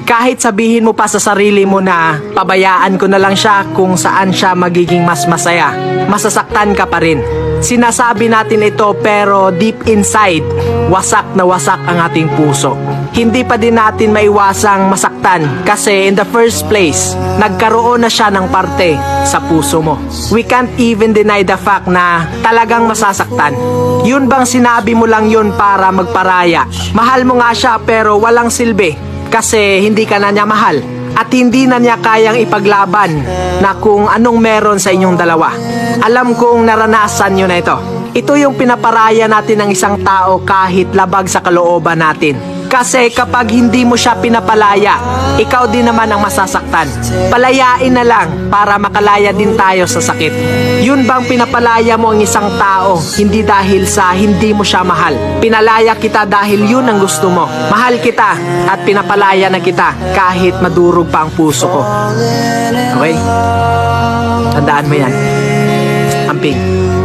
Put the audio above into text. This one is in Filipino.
Kahit sabihin mo pa sa sarili mo na pabayaan ko na lang siya kung saan siya magiging mas masaya, masasaktan ka pa rin. Sinasabi natin ito pero deep inside, wasak na wasak ang ating puso. Hindi pa din natin maiwasang masaktan kasi in the first place, nagkaroon na siya ng parte sa puso mo. We can't even deny the fact na talagang masasaktan. Yun bang sinabi mo lang yun para magparaya? Mahal mo nga siya pero walang silbi kasi hindi ka na niya mahal. At hindi na niya kayang ipaglaban na kung anong meron sa inyong dalawa. Alam kong naranasan nyo na ito. Ito yung pinaparaya natin ng isang tao kahit labag sa kalooban natin. Kasi kapag hindi mo siya pinapalaya, ikaw din naman ang masasaktan. Palayain na lang para makalaya din tayo sa sakit. Yun bang pinapalaya mo ang isang tao, hindi dahil sa hindi mo siya mahal. Pinalaya kita dahil yun ang gusto mo. Mahal kita at pinapalaya na kita kahit madurog pa ang puso ko. Okay? Tandaan mo yan. Amping.